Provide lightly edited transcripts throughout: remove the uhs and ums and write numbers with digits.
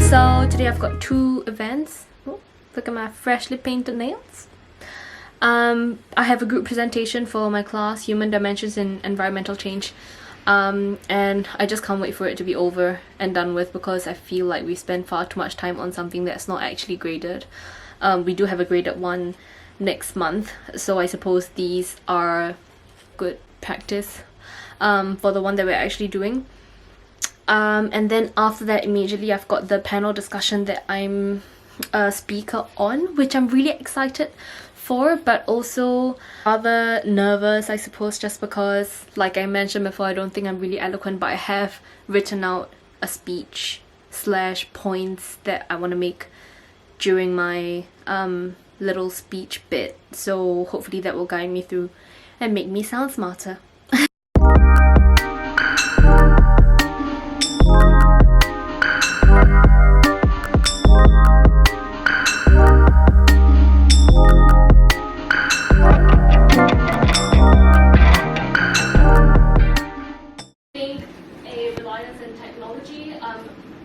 So today I've got two events. Oh, look at my freshly painted nails. I have a group presentation for my class, Human Dimensions in Environmental Change. And I just can't wait for it to be over and done with, because I feel like we spend far too much time on something that's not actually graded. We do have a graded one next month, so I suppose these are good practice for the one that we're actually doing. And then after that, immediately I've got the panel discussion that I'm a speaker on, which I'm really excited for, but also rather nervous, I suppose, just because, like I mentioned before, I don't think I'm really eloquent, but I have written out a speech / points that I want to make during my little speech bit, so hopefully that will guide me through and make me sound smarter.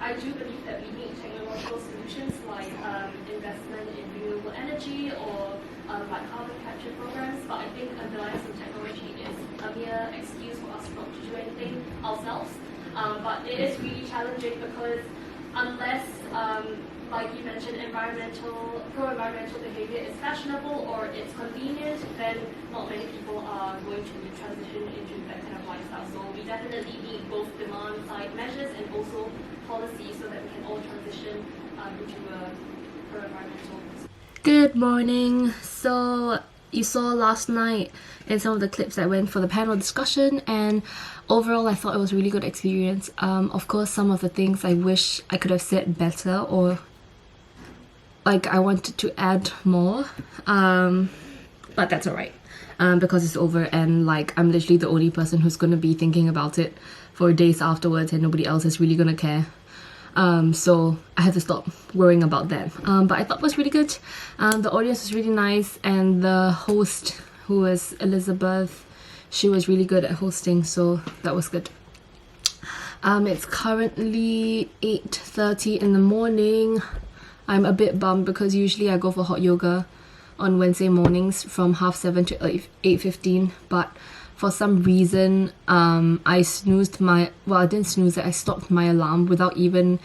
I do believe that we need technological solutions like investment in renewable energy or like carbon capture programs, but I think reliance on technology is a mere excuse for us not to do anything ourselves. But it is really challenging because unless, like you mentioned, pro-environmental behavior is fashionable or it's convenient, then not many people are going to transition into that kind of lifestyle. So we definitely need both demand-side measures and also policy so that we can all transition into a pro-environmental. Good morning. So you saw last night in some of the clips that went for the panel discussion, and overall I thought it was a really good experience. Of course, some of the things I wish I could have said better, or like I wanted to add more, but that's alright, because it's over and like I'm literally the only person who's gonna be thinking about it for days afterwards, and nobody else is really gonna care. So I had to stop worrying about that. But I thought it was really good. The audience was really nice, and the host, who was Elizabeth, she was really good at hosting, so that was good. It's currently 8:30 in the morning. I'm a bit bummed because usually I go for hot yoga on Wednesday mornings from 7:30 to 8:15, but for some reason I snoozed I didn't snooze it, I stopped my alarm without even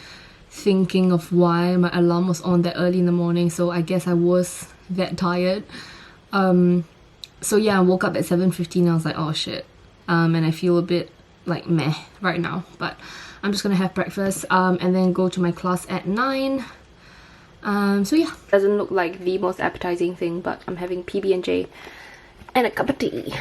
thinking of why my alarm was on that early in the morning, so I guess I was that tired. So yeah, I woke up at 7:15. I was like, oh shit, and I feel a bit like meh right now, but I'm just gonna have breakfast and then go to my class at 9. So yeah, doesn't look like the most appetizing thing, but I'm having PB&J and a cup of tea.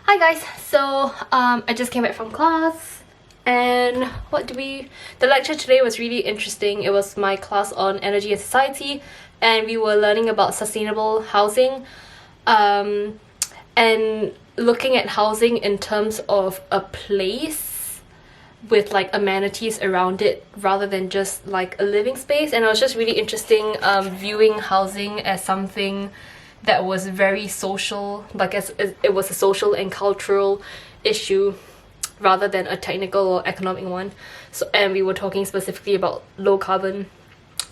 Hi guys, so I just came back from class, and the lecture today was really interesting. It was my class on energy and society, and we were learning about sustainable housing and looking at housing in terms of a place with like amenities around it rather than just like a living space. And it was just really interesting viewing housing as something that was very social, like as it was a social and cultural issue rather than a technical or economic one. So, and we were talking specifically about low carbon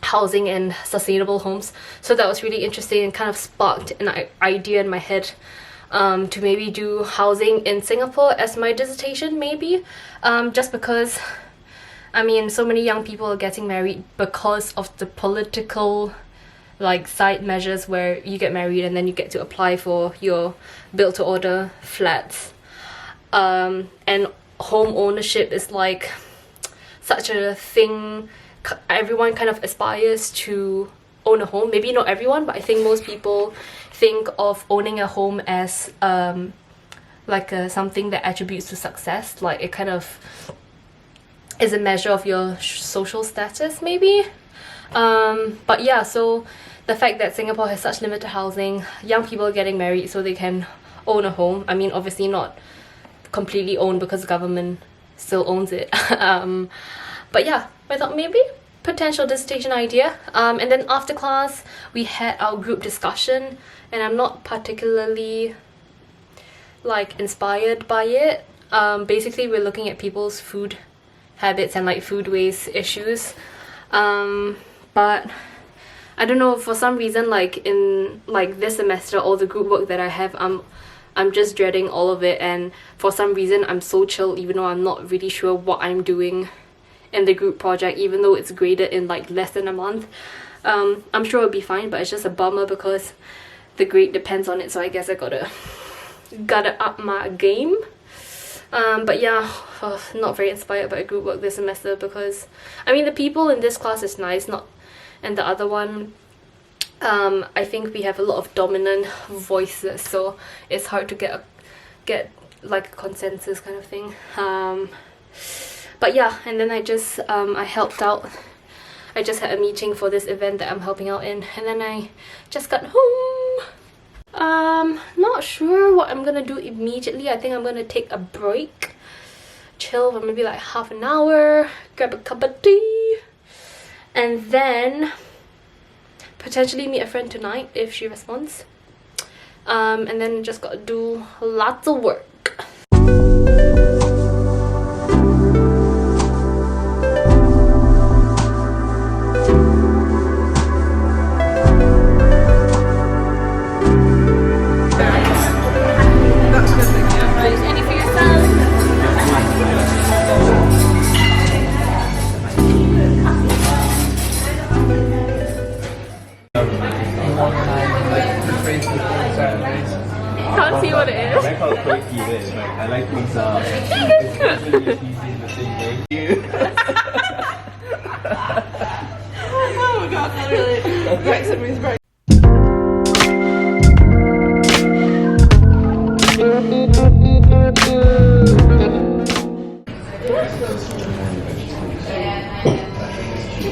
housing and sustainable homes, so that was really interesting and kind of sparked an idea in my head to maybe do housing in Singapore as my dissertation, maybe, just because I mean so many young people are getting married because of the political like side measures where you get married and then you get to apply for your build to order flats, and home ownership is like such a thing. Everyone kind of aspires to own a home. Maybe not everyone, but I think most people think of owning a home as like something that attributes to success, like it kind of is a measure of your social status maybe. But yeah, so the fact that Singapore has such limited housing, young people are getting married so they can own a home. I mean, obviously not completely owned because the government still owns it. But yeah, I thought maybe potential dissertation idea. And then after class, we had our group discussion, and I'm not particularly like inspired by it. Basically, we're looking at people's food habits and like food waste issues. But I don't know, for some reason, like in like this semester, all the group work that I have, I'm just dreading all of it, and for some reason I'm so chill even though I'm not really sure what I'm doing in the group project, even though it's graded in like less than a month. I'm sure it'll be fine, but it's just a bummer because the grade depends on it, so I guess I gotta up my game. But yeah, not very inspired by group work this semester because I mean the people in this class is nice, and the other one, I think we have a lot of dominant voices, so it's hard to get like a consensus kind of thing. But yeah, and then I helped out. I just had a meeting for this event that I'm helping out in, and then I just got home. Not sure what I'm gonna do immediately. I think I'm gonna take a break, chill for maybe like half an hour, grab a cup of tea, and then potentially meet a friend tonight if she responds. And then just gotta do lots of work. Can't see what it is. I like how quirky it is. Like, I like things especially if he's in the same day. Oh my god, literally. Brexit means Brexit.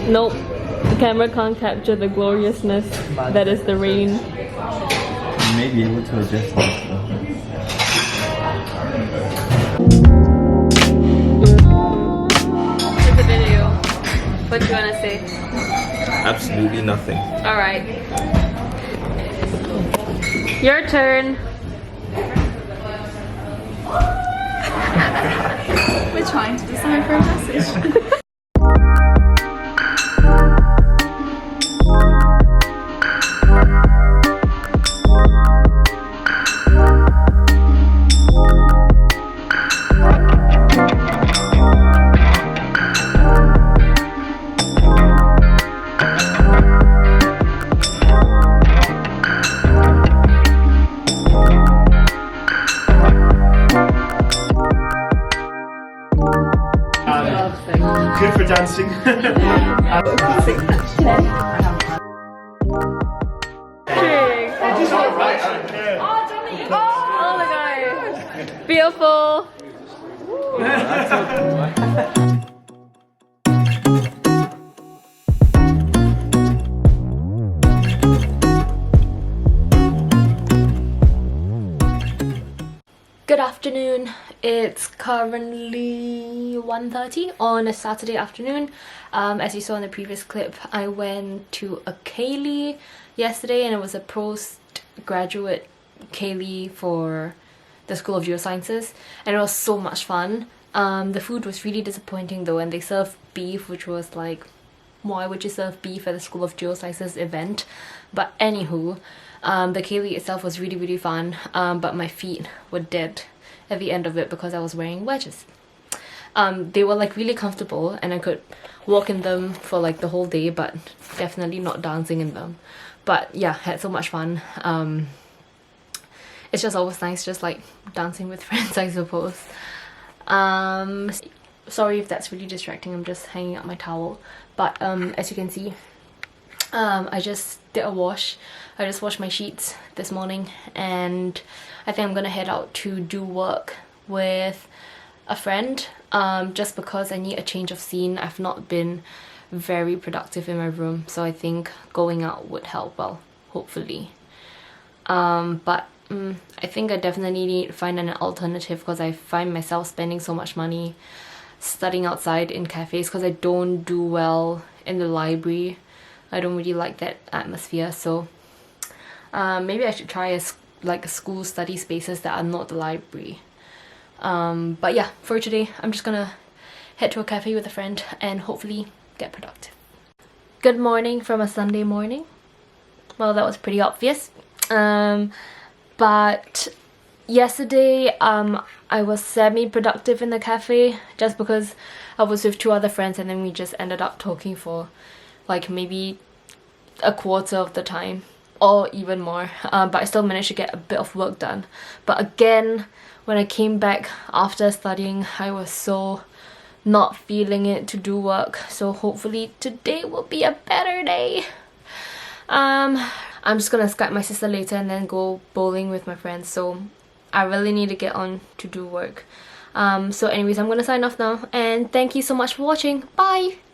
Nope, the camera can't capture the gloriousness that is the rain. You may be able to adjust this though. It's a video. What do you want to say? Absolutely nothing. Alright. Your turn. We're trying to decipher a message. Good for dancing. Oh my god. Beautiful. Good afternoon. It's currently 1:30 on a Saturday afternoon. As you saw in the previous clip, I went to a Kaylee yesterday, and it was a postgraduate Kaylee for the School of Geosciences, and it was so much fun. The food was really disappointing though, and they served beef, which was like, why would you serve beef at the School of Geosciences event? But anywho, the Kaylee itself was really fun, but my feet were dead at the end of it because I was wearing wedges. They were like really comfortable and I could walk in them for like the whole day, but definitely not dancing in them. But yeah, had so much fun. It's just always nice just like dancing with friends, I suppose. Sorry if that's really distracting, I'm just hanging up my towel. But as you can see, I just did a wash. I just washed my sheets this morning, and I think I'm gonna head out to do work with a friend, just because I need a change of scene. I've not been very productive in my room, so I think going out would help, well, hopefully. But I think I definitely need to find an alternative because I find myself spending so much money studying outside in cafes because I don't do well in the library. I don't really like that atmosphere, so maybe I should try like school study spaces that are not the library. But yeah, for today I'm just gonna head to a cafe with a friend and hopefully get productive. good morning from a Sunday morning. Well, that was pretty obvious. But yesterday I was semi-productive in the cafe just because I was with 2 other friends and then we just ended up talking for like maybe a quarter of the time or even more, but I still managed to get a bit of work done. But again, when I came back after studying, I was so not feeling it to do work, so hopefully today will be a better day. I'm just gonna Skype my sister later and then go bowling with my friends, so I really need to get on to do work. So anyways, I'm gonna sign off now and thank you so much for watching. Bye!